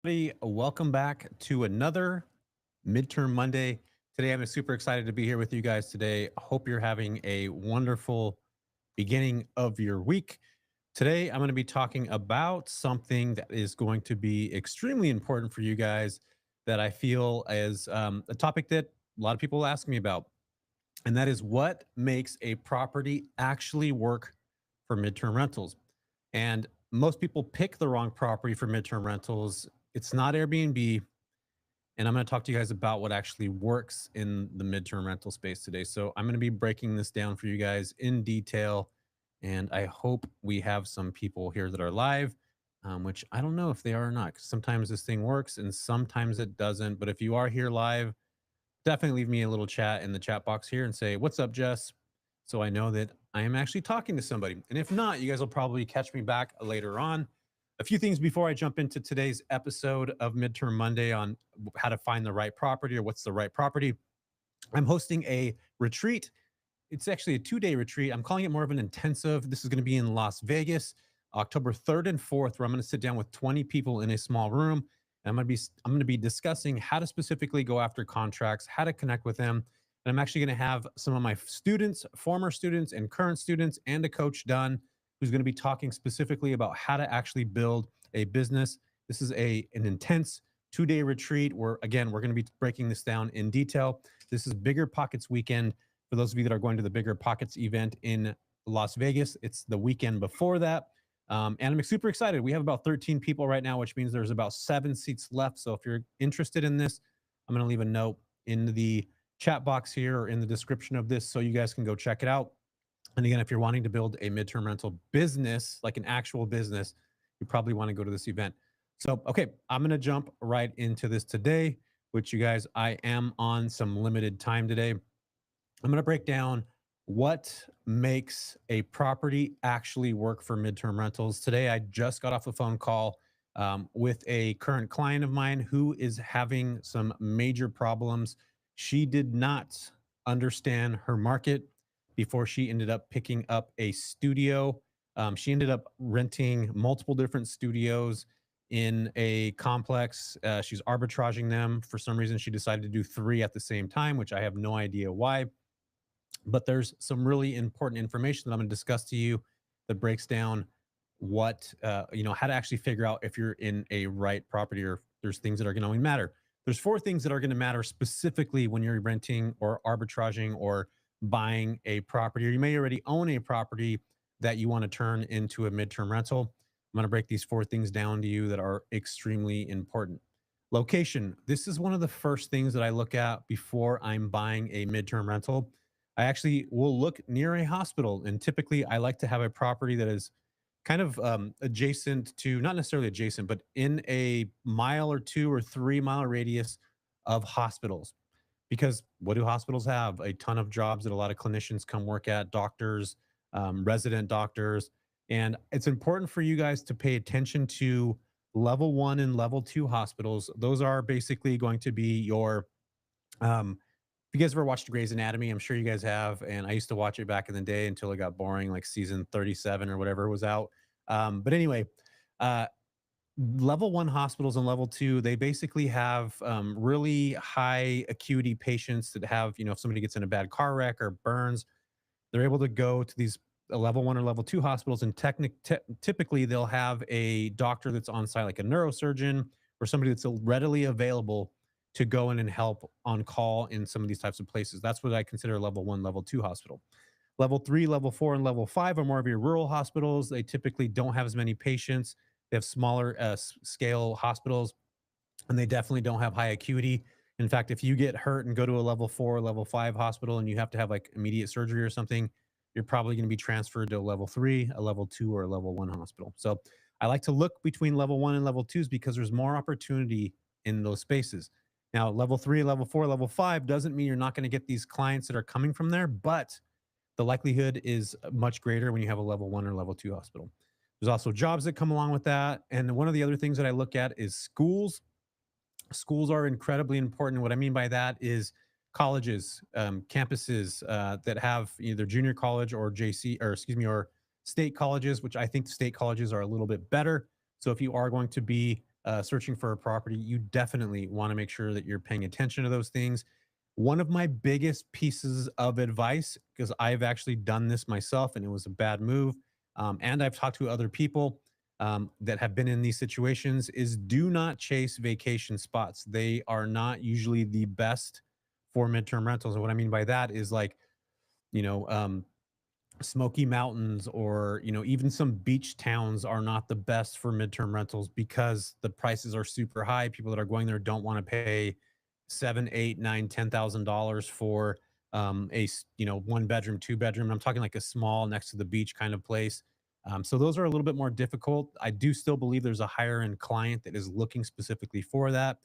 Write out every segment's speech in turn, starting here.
Welcome back to another Midterm Monday. Today, I'm super excited to be here with you guys today. Hope you're having a wonderful beginning of your week. Today, I'm going to be talking about something that is going to be extremely important for you guys that I feel is a topic that a lot of people ask me about. And that is what makes a property actually work for midterm rentals. And most people pick the wrong property for midterm rentals. It's not Airbnb, and I'm going to talk to you guys about what actually works in the midterm rental space today. So I'm going to be breaking this down for you guys in detail, and I hope we have some people here that are live, which I don't know if they are or not. 'Cause sometimes this thing works and sometimes it doesn't. But if you are here live, definitely leave me a little chat in the chat box here and say, "What's up, Jess?" So I know that I am actually talking to somebody. And if not, you guys will probably catch me back later on. A few things before I jump into today's episode of Midterm Monday on how to find the right property or what's the right property. I'm hosting a retreat. It's actually a 2-day retreat. I'm calling it more of an intensive. This is going to be in Las Vegas, October 3rd and 4th, where I'm going to sit down with 20 people in a small room. And I'm going to be discussing how to specifically go after contracts, how to connect with them. And I'm actually going to have some of my students, former students and current students, and a coach done who's going to be talking specifically about how to actually build a business. This is an intense 2-day retreat where, again, we're going to be breaking this down in detail. This is Bigger Pockets weekend. For those of you that are going to the Bigger Pockets event in Las Vegas, it's the weekend before that. And I'm super excited. We have about 13 people right now, which means there's about 7 seats left. So if you're interested in this, I'm going to leave a note in the chat box here or in the description of this so you guys can go check it out. And again, if you're wanting to build a midterm rental business, like an actual business, you probably want to go to this event. So, okay, I'm going to jump right into this today, which you guys, I am on some limited time today. I'm going to break down what makes a property actually work for midterm rentals. Today, I just got off a phone call with a current client of mine who is having some major problems. She did not understand her market before she ended up picking up a studio. She ended up renting multiple different studios in a complex. She's arbitraging them. For some reason, she decided to do three at the same time, which I have no idea why. But there's some really important information that I'm going to discuss to you that breaks down how to actually figure out if you're in a right property or if there's things that are going to matter. There's four things that are going to matter specifically when you're renting or arbitraging or buying a property, or you may already own a property that you want to turn into a midterm rental. I'm going to break these four things down to you that are extremely important. Location. This is one of the first things that I look at before I'm buying a midterm rental. I actually will look near a hospital, and typically I like to have a property that is kind of adjacent to, not necessarily adjacent, but in a mile or 2 or 3 mile radius of hospitals. Because what do hospitals have? A ton of jobs that a lot of clinicians come work at, doctors, resident doctors. And it's important for you guys to pay attention to level one and level two hospitals. Those are basically going to be your if you guys ever watched Grey's Anatomy, I'm sure you guys have, and I used to watch it back in the day until it got boring, like season 37 or whatever was out. But anyway, uh, level one hospitals and level two, they basically have really high acuity patients that have, if somebody gets in a bad car wreck or burns, they're able to go to these level one or level two hospitals, and typically they'll have a doctor that's on site, like a neurosurgeon or somebody that's readily available to go in and help on call in some of these types of places. That's what I consider a level one, level two hospital. Level three, level four, and level five are more of your rural hospitals. They typically don't have as many patients. They have smaller scale hospitals, and they definitely don't have high acuity. In fact, if you get hurt and go to a level four, level five hospital and you have to have like immediate surgery or something, you're probably going to be transferred to a level three, a level two, or a level one hospital. So I like to look between level one and level twos because there's more opportunity in those spaces. Now, level three, level four, level five doesn't mean you're not going to get these clients that are coming from there, but the likelihood is much greater when you have a level one or level two hospital. There's also jobs that come along with that. And one of the other things that I look at is schools. Schools are incredibly important. What I mean by that is colleges, campuses that have either junior college or JC, or excuse me, or state colleges, which I think state colleges are a little bit better. So if you are going to be searching for a property, you definitely want to make sure that you're paying attention to those things. One of my biggest pieces of advice, because I've actually done this myself and it was a bad move, and I've talked to other people that have been in these situations, is do not chase vacation spots. They are not usually the best for midterm rentals. And what I mean by that is like, you know, Smoky Mountains or, even some beach towns are not the best for midterm rentals because the prices are super high. People that are going there don't want to pay seven, eight, nine, $10,000 for one bedroom, two bedroom. I'm talking like a small next to the beach kind of place. So those are a little bit more difficult. I do still believe there's a higher end client that is looking specifically for that.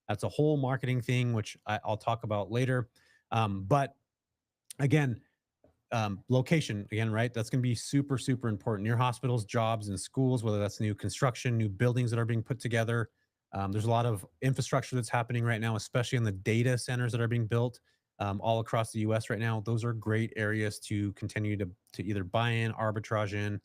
That's a whole marketing thing, which I'll talk about later. But again, location again, right? That's going to be super, super important. Your hospitals, jobs, and schools, whether that's new construction, new buildings that are being put together. There's a lot of infrastructure that's happening right now, especially in the data centers that are being built all across the U.S. right now. Those are great areas to continue to either buy in, arbitrage in,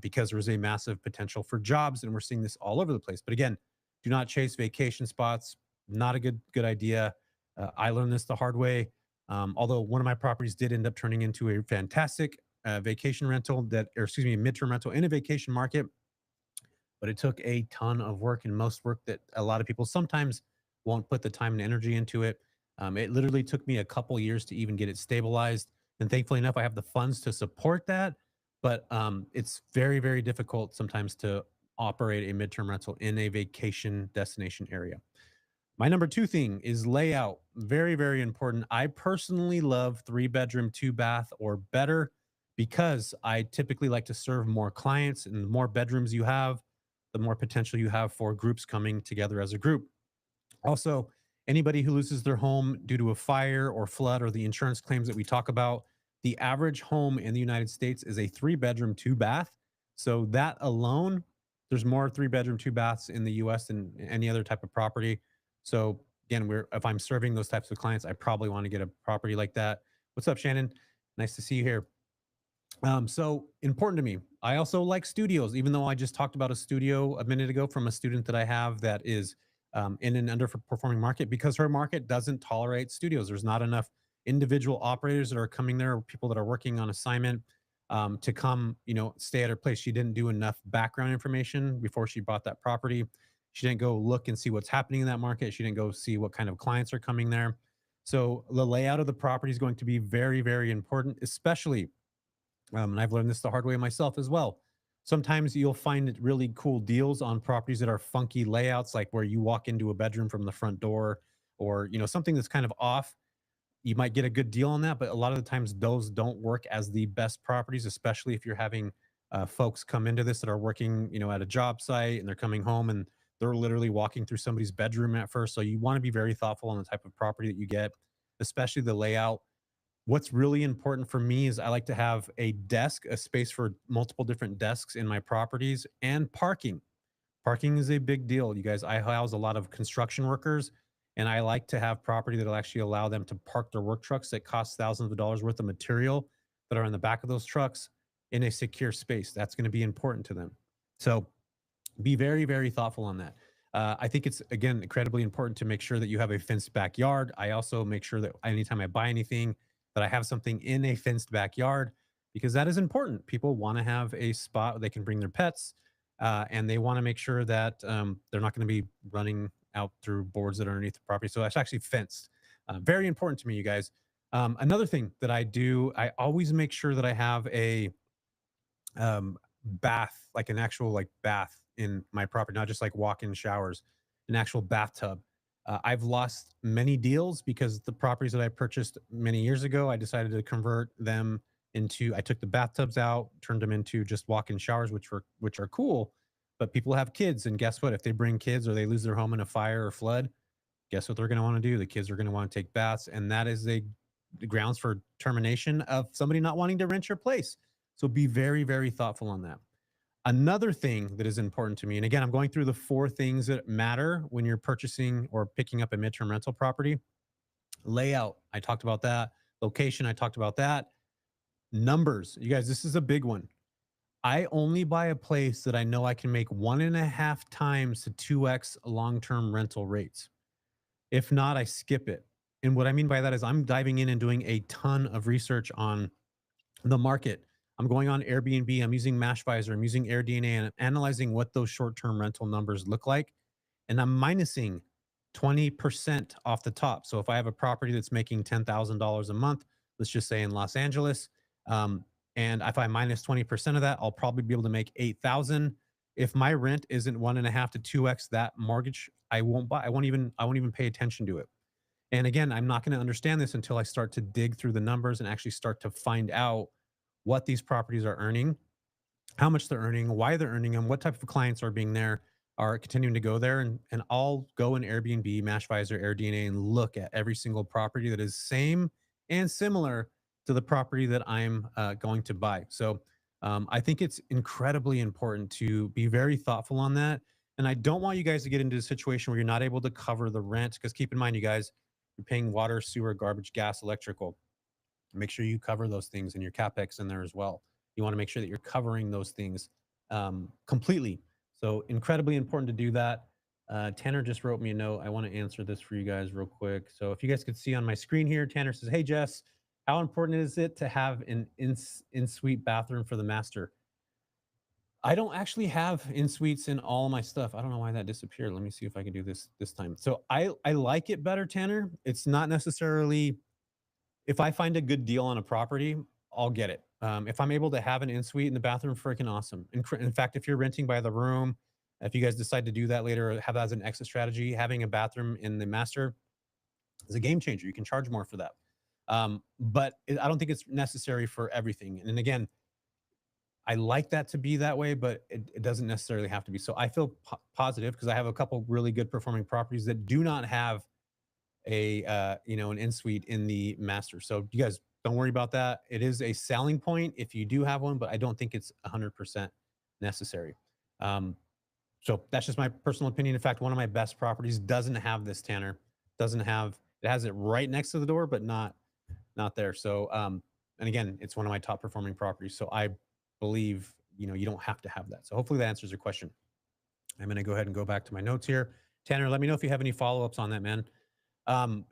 because there is a massive potential for jobs, and we're seeing this all over the place. But again, do not chase vacation spots. Not a good idea. I learned this the hard way. Although one of my properties did end up turning into a fantastic vacation rental or excuse me, midterm rental in a vacation market, but it took a ton of work and most work that a lot of people sometimes won't put the time and energy into it. It literally took me a couple years to even get it stabilized. And thankfully enough, I have the funds to support that. But it's very, very difficult sometimes to operate a midterm rental in a vacation destination area. My number two thing is layout. Very, very important. I personally love three bedroom, two bath or better because I typically like to serve more clients, and the more bedrooms you have, the more potential you have for groups coming together as a group. Also, anybody who loses their home due to a fire or flood or the insurance claims that we talk about, the average home in the United States is a three bedroom, two bath. So that alone, there's more three bedroom, two baths in the US than any other type of property. So again, if I'm serving those types of clients, I probably want to get a property like that. What's up, Shannon? Nice to see you here. So important to me. I also like studios, even though I just talked about a studio a minute ago from a student that I have that is in an underperforming market because her market doesn't tolerate studios. There's not enough individual operators that are coming there, or people that are working on assignment to come, stay at her place. She didn't do enough background information before she bought that property. She didn't go look and see what's happening in that market. She didn't go see what kind of clients are coming there. So the layout of the property is going to be very, very important, especially and I've learned this the hard way myself as well. Sometimes you'll find really cool deals on properties that are funky layouts, like where you walk into a bedroom from the front door, or something that's kind of off. You might get a good deal on that, but a lot of the times those don't work as the best properties, especially if you're having folks come into this that are working, at a job site and they're coming home and they're literally walking through somebody's bedroom at first. So you want to be very thoughtful on the type of property that you get, especially the layout. What's really important for me is I like to have a desk, a space for multiple different desks in my properties, and parking. Parking is a big deal, you guys. I house a lot of construction workers, and I like to have property that'll actually allow them to park their work trucks that cost thousands of dollars worth of material that are in the back of those trucks in a secure space. That's going to be important to them. So be very, very thoughtful on that. I think it's again incredibly important to make sure that you have a fenced backyard. I also make sure that anytime I buy anything, that I have something in a fenced backyard because that is important. People want to have a spot where they can bring their pets, and they want to make sure that they're not going to be running out through boards that are underneath the property. So that's actually fenced. Very important to me, you guys. Another thing that I do, I always make sure that I have a bath, like an actual like bath in my property, not just like walk-in showers, an actual bathtub. I've lost many deals because the properties that I purchased many years ago, I decided to convert them into. I took the bathtubs out, turned them into just walk-in showers, which are cool. But people have kids, and guess what? If they bring kids or they lose their home in a fire or flood, guess what they're going to want to do? The kids are going to want to take baths, and that is the grounds for termination of somebody not wanting to rent your place. So be very, very thoughtful on that. Another thing that is important to me, and again, I'm going through the four things that matter when you're purchasing or picking up a midterm rental property. Layout, I talked about that. Location, I talked about that. Numbers, you guys, this is a big one. I only buy a place that I know I can make 1.5 times to 2x long-term rental rates. If not, I skip it. And what I mean by that is I'm diving in and doing a ton of research on the market. I'm going on Airbnb, I'm using Mashvisor, I'm using AirDNA, and I'm analyzing what those short-term rental numbers look like. And I'm minusing 20% off the top. So if I have a property that's making $10,000 a month, let's just say in Los Angeles, um, and if I minus 20% of that, I'll probably be able to make 8,000. If my rent isn't 1.5 to 2x that mortgage, I won't buy. I won't even pay attention to it. And again, I'm not going to understand this until I start to dig through the numbers and actually start to find out what these properties are earning, how much they're earning, why they're earning them, what type of clients are being there, are continuing to go there. And I'll go in Airbnb, Mashvisor, AirDNA, and look at every single property that is same and similar to the property that I'm going to buy. So I think it's incredibly important to be very thoughtful on that. And I don't want you guys to get into a situation where you're not able to cover the rent. Because keep in mind, you guys, you're paying water, sewer, garbage, gas, electrical. Make sure you cover those things and your capex in there as well. You want to make sure that you're covering those things completely. So incredibly important to do that. Tanner just wrote me a note. I want to answer this for you guys real quick. So if you guys could see on my screen here, Tanner says, "Hey Jess, how important is it to have an in-suite bathroom for the master?" I don't actually have in suites in all my stuff. I don't know why that disappeared. Let me see if I can do this time. So I like it better, Tanner. It's not necessarily, if I find a good deal on a property, I'll get it. If I'm able to have an in-suite in the bathroom, freaking awesome. In fact, if you're renting by the room, if you guys decide to do that later or have that as an exit strategy, having a bathroom in the master is a game changer. You can charge more for that. I don't think it's necessary for everything. And again, I like that to be that way, but it doesn't necessarily have to be. So I feel positive because I have a couple really good performing properties that do not have an in-suite in the master. So you guys don't worry about that. It is a selling point if you do have one, but I don't think it's 100% necessary. Um, so that's just my personal opinion. In fact, one of my best properties doesn't have this, Tanner. Doesn't have It has it right next to the door, but not there. So and again, it's one of my top performing properties. So I believe you don't have to have that. So hopefully that answers your question. I'm going to go ahead and go back to my notes here. Tanner, let me know if you have any follow-ups on that, man.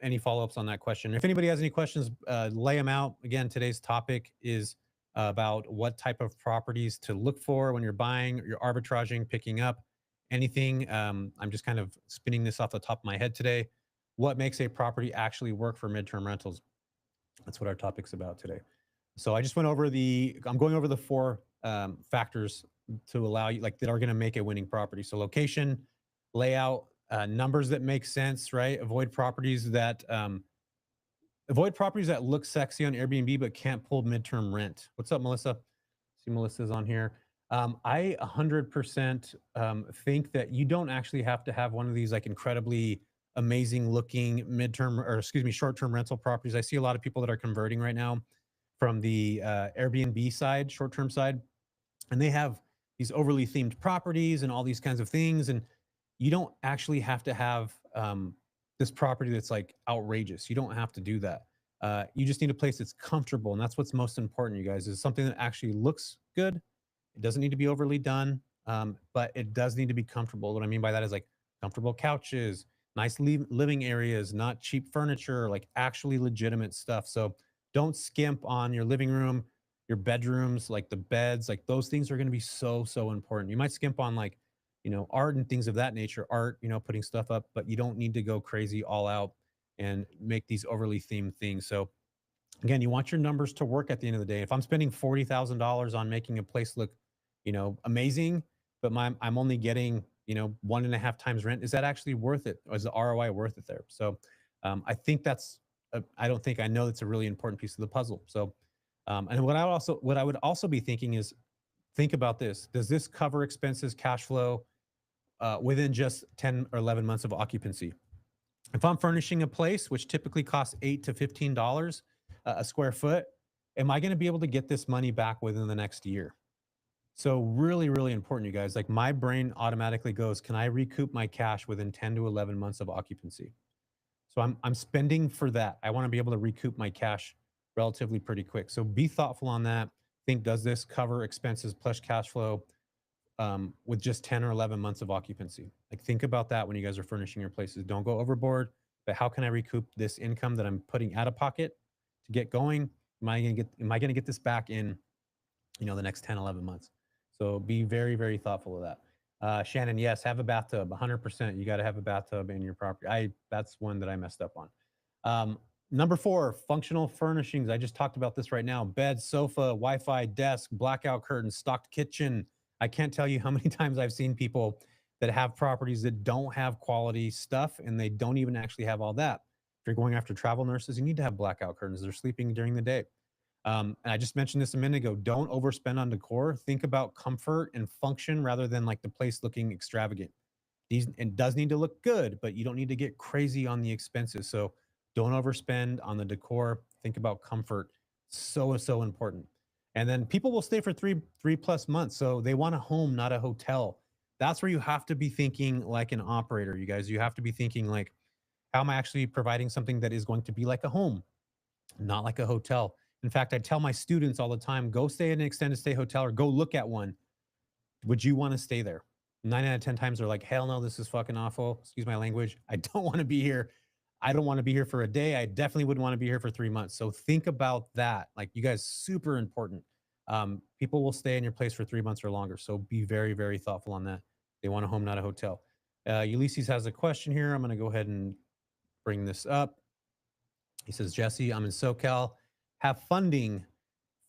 Any follow-ups on that question? If anybody has any questions, lay them out. Again, today's topic is about what type of properties to look for when you're buying, you're arbitraging, picking up anything. I'm just kind of spinning this off the top of my head today. What makes a property actually work for midterm rentals? That's what our topic's about today. So I just went over I'm going over the four factors to allow you, like, that are going to make a winning property. So location, layout, numbers that make sense, right? Avoid properties that look sexy on Airbnb but can't pull midterm rent. What's up, Melissa? See, Melissa's on here. I 100% think that you don't actually have to have one of these like incredibly amazing looking midterm, or excuse me, short-term rental properties. I see a lot of people that are converting right now from the Airbnb side, short-term side, and they have these overly themed properties and all these kinds of things. And you don't actually have to have this property that's like outrageous. You don't have to do that. You just need a place that's comfortable, and that's what's most important, you guys. Is something that actually looks good. It doesn't need to be overly done, but it does need to be comfortable. What I mean by that is like comfortable couches, nice living areas, not cheap furniture, like actually legitimate stuff. So don't skimp on your living room, your bedrooms, like the beds, like those things are going to be so important. You might skimp on like, art and things of that nature, art, putting stuff up, but you don't need to go crazy all out and make these overly themed things. So again, you want your numbers to work at the end of the day. If I'm spending $40,000 on making a place look, amazing, but I'm only getting, 1.5 times rent, is that actually worth it? Or is the ROI worth it there? So I think I don't think, I know that's a really important piece of the puzzle. So, and what I would also be thinking is, think about this. Does this cover expenses, cash flow, within just 10 or 11 months of occupancy? If I'm furnishing a place, which typically costs $8 to $15 a square foot, am I going to be able to get this money back within the next year? So really, really important, you guys. Like, my brain automatically goes, can I recoup my cash within 10 to 11 months of occupancy? So I'm spending for that. I want to be able to recoup my cash relatively pretty quick. So be thoughtful on that. Think, does this cover expenses plus cash flow with just 10 or 11 months of occupancy? Like, think about that when you guys are furnishing your places. Don't go overboard, but how can I recoup this income that I'm putting out of pocket to get going? Am I going to get this back in, the next 10, 11 months? So be very, very thoughtful of that. Shannon, yes, have a bathtub. 100%. You got to have a bathtub in your property. That's one that I messed up on. Number 4, functional furnishings. I just talked about this right now. Bed, sofa, Wi-Fi, desk, blackout curtains, stocked kitchen. I can't tell you how many times I've seen people that have properties that don't have quality stuff, and they don't even actually have all that. If you're going after travel nurses, you need to have blackout curtains. They're sleeping during the day. And I just mentioned this a minute ago. Don't overspend on decor. Think about comfort and function rather than like the place looking extravagant. It does need to look good, but you don't need to get crazy on the expenses. So don't overspend on the decor. Think about comfort. So important. And then people will stay for three plus months. So they want a home, not a hotel. That's where you have to be thinking like an operator, you guys. You have to be thinking like, how am I actually providing something that is going to be like a home, not like a hotel? In fact, I tell my students all the time, go stay in an extended stay hotel or go look at one. Would you want to stay there? 9 out of 10 times they're like, hell no, this is fucking awful. Excuse my language. I don't want to be here. I don't want to be here for a day. I definitely wouldn't want to be here for 3 months. So think about that. Like, you guys, super important. People will stay in your place for 3 months or longer. So be very, very thoughtful on that. They want a home, not a hotel. Ulysses has a question here. I'm going to go ahead and bring this up. He says, Jesse, I'm in SoCal, have funding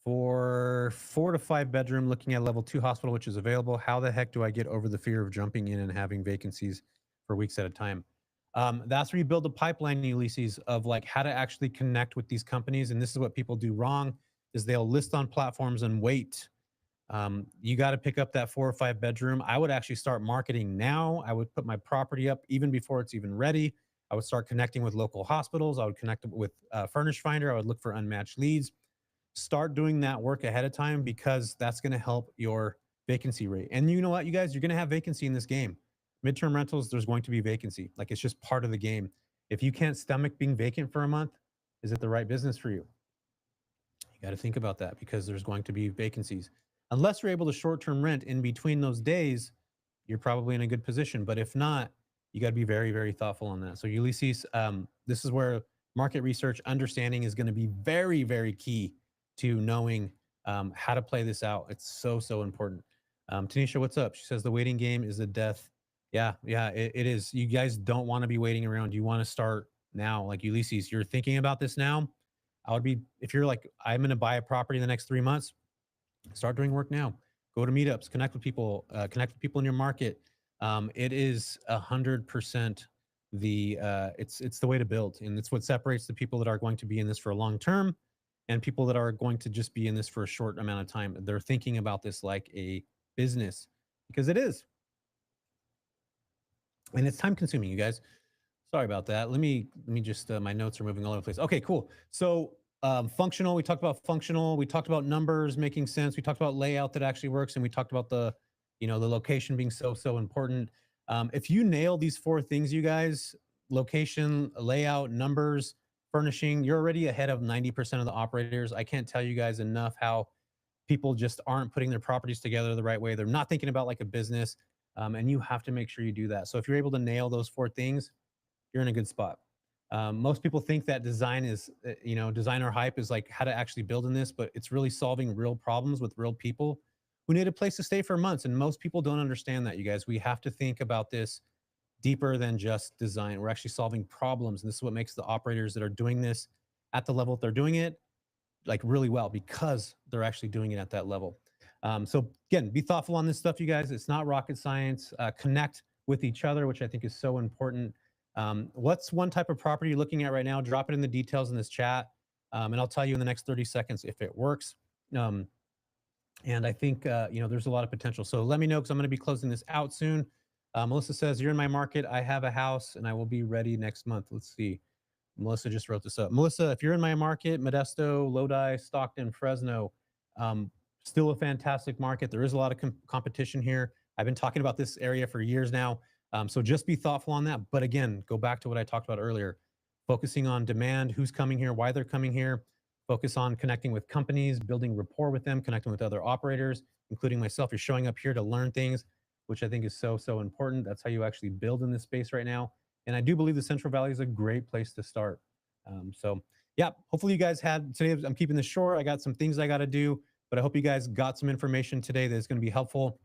for 4 to 5 bedroom, looking at level 2 hospital, which is available. How the heck do I get over the fear of jumping in and having vacancies for weeks at a time? That's where you build a pipeline, Ulysses, of like how to actually connect with these companies. And this is what people do wrong, is they'll list on platforms and wait. You got to pick up that 4 or 5 bedroom. I would actually start marketing now. I would put my property up even before it's even ready. I would start connecting with local hospitals. I would connect with Furnish Finder. I would look for unmatched leads. Start doing that work ahead of time, because that's going to help your vacancy rate. And you know what, you guys, you're going to have vacancy in this game. Midterm rentals, there's going to be vacancy. Like, it's just part of the game. If you can't stomach being vacant for a month, is it the right business for you? You got to think about that, because there's going to be vacancies. Unless you're able to short-term rent in between those days, you're probably in a good position. But if not, you got to be very, very thoughtful on that. So Ulysses, this is where market research understanding is going to be very, very key to knowing how to play this out. It's so important. Tanisha, what's up? She says the waiting game is a death. Yeah, it is. You guys don't want to be waiting around. You want to start now. Like Ulysses, you're thinking about this now. I would be, if you're like, I'm going to buy a property in the next 3 months, start doing work now. Go to meetups, connect with people in your market. It is 100% it's the way to build, and it's what separates the people that are going to be in this for a long term and people that are going to just be in this for a short amount of time. They're thinking about this like a business, because it is, and it's time consuming, you guys. Sorry about that. Let me just my notes are moving all over the place. Okay, cool. So functional, we talked about functional, we talked about numbers making sense, we talked about layout that actually works, and we talked about the the location being so important. If you nail these 4 things, you guys, location, layout, numbers, furnishing, you're already ahead of 90% of the operators. I can't tell you guys enough how people just aren't putting their properties together the right way. They're not thinking about like a business. And you have to make sure you do that. So if you're able to nail those 4 things, you're in a good spot. Most people think that design is, designer hype is like how to actually build in this, but it's really solving real problems with real people who need a place to stay for months. And most people don't understand that, you guys. We have to think about this deeper than just design. We're actually solving problems. And this is what makes the operators that are doing this at the level that they're doing it like really well, because they're actually doing it at that level. So again, be thoughtful on this stuff, you guys. It's not rocket science. Connect with each other, which I think is so important. What's one type of property you're looking at right now? Drop it in the details in this chat. And I'll tell you in the next 30 seconds if it works. And I think, there's a lot of potential. So let me know, because I'm going to be closing this out soon. Melissa says, you're in my market. I have a house and I will be ready next month. Let's see. Melissa just wrote this up. Melissa, if you're in my market, Modesto, Lodi, Stockton, Fresno, still a fantastic market. There is a lot of competition here. I've been talking about this area for years now. So just be thoughtful on that. But again, go back to what I talked about earlier, focusing on demand, who's coming here, why they're coming here. focus on connecting with companies, building rapport with them, connecting with other operators, including myself. You're showing up here to learn things, which I think is so, so important. That's how you actually build in this space right now. And I do believe the Central Valley is a great place to start. So, yeah, hopefully you guys had today. I'm keeping this short. I got some things I got to do, but I hope you guys got some information today that is going to be helpful.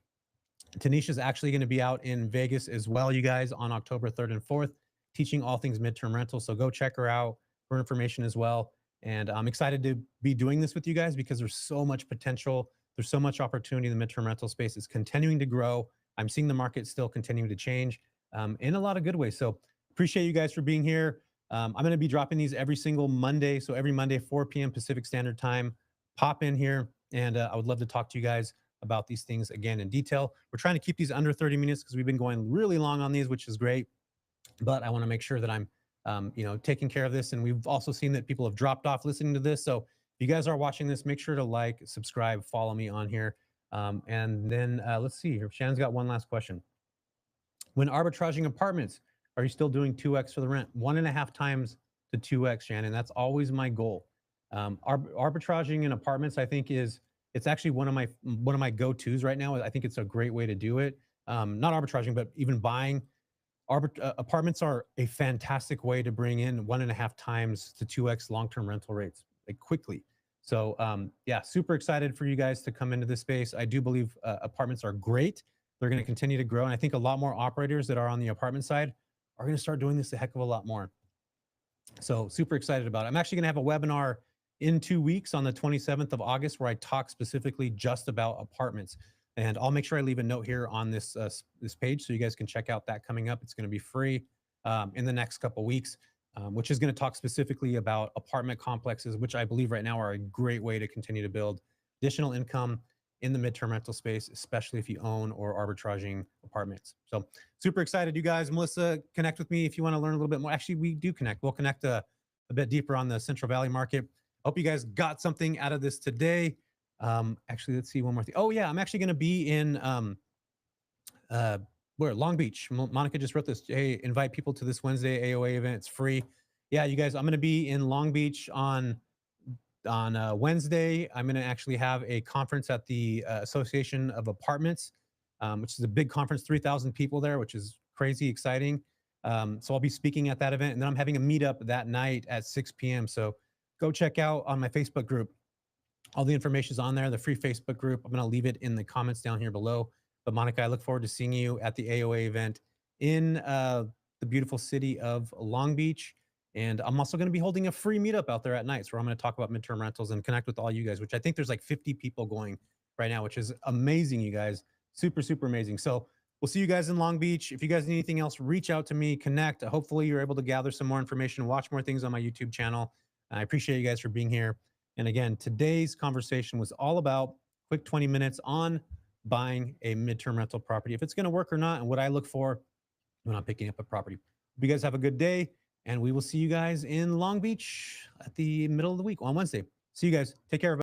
Tanisha's actually going to be out in Vegas as well, you guys, on October 3rd and 4th, teaching all things midterm rental. So go check her out for information as well. And I'm excited to be doing this with you guys because there's so much potential. There's so much opportunity in the midterm rental space. It's continuing to grow. I'm seeing the market still continuing to change in a lot of good ways. So appreciate you guys for being here. I'm going to be dropping these every single Monday. So every Monday, 4 p.m. Pacific Standard Time. Pop in here, and I would love to talk to you guys about these things again in detail. We're trying to keep these under 30 minutes because we've been going really long on these, which is great. But I want to make sure that I'm, taking care of this. And we've also seen that people have dropped off listening to this. So if you guys are watching this, make sure to like, subscribe, follow me on here. And then let's see here. Shannon's got one last question. When arbitraging apartments, are you still doing 2x for the rent? 1.5 times to 2x, Shannon. That's always my goal. Arbitraging in apartments, I think, it's actually one of my go-tos right now. I think it's a great way to do it. Not arbitraging, but even buying. Apartments are a fantastic way to bring in 1.5 times to 2x long-term rental rates like quickly. So yeah, super excited for you guys to come into this space. I do believe apartments are great. They're going to continue to grow. And I think a lot more operators that are on the apartment side are going to start doing this a heck of a lot more. So super excited about it. I'm actually going to have a webinar in 2 weeks on the 27th of August where I talk specifically just about apartments. And I'll make sure I leave a note here on this page so you guys can check out that coming up. It's going to be free in the next couple weeks, which is going to talk specifically about apartment complexes, which I believe right now are a great way to continue to build additional income in the midterm rental space, especially if you own or arbitraging apartments. So super excited, you guys. Melissa, connect with me if you want to learn a little bit more. Actually, we do connect. We'll connect a bit deeper on the Central Valley market. Hope you guys got something out of this today. Actually, let's see one more thing. Oh yeah, I'm actually going to be in where Long Beach. Monica just wrote this. Hey, invite people to this Wednesday AOA event. It's free. Yeah, you guys. I'm going to be in Long Beach on Wednesday. I'm going to actually have a conference at the Association of Apartments, which is a big conference, 3,000 people there, which is crazy exciting. So I'll be speaking at that event, and then I'm having a meetup that night at 6 p.m. So go check out on my Facebook group. All the information is on there, the free Facebook group. I'm going to leave it in the comments down here below. But Monica, I look forward to seeing you at the AOA event in the beautiful city of Long Beach. And I'm also going to be holding a free meetup out there at night where I'm going to talk about midterm rentals and connect with all you guys, which I think there's like 50 people going right now, which is amazing, you guys. Super, super amazing. So we'll see you guys in Long Beach. If you guys need anything else, reach out to me, connect. Hopefully you're able to gather some more information, watch more things on my YouTube channel. I appreciate you guys for being here. And again, today's conversation was all about quick 20 minutes on buying a midterm rental property, if it's going to work or not, and what I look for when I'm picking up a property. Hope you guys have a good day, and we will see you guys in Long Beach at the middle of the week on Wednesday. See you guys. Take care, everybody.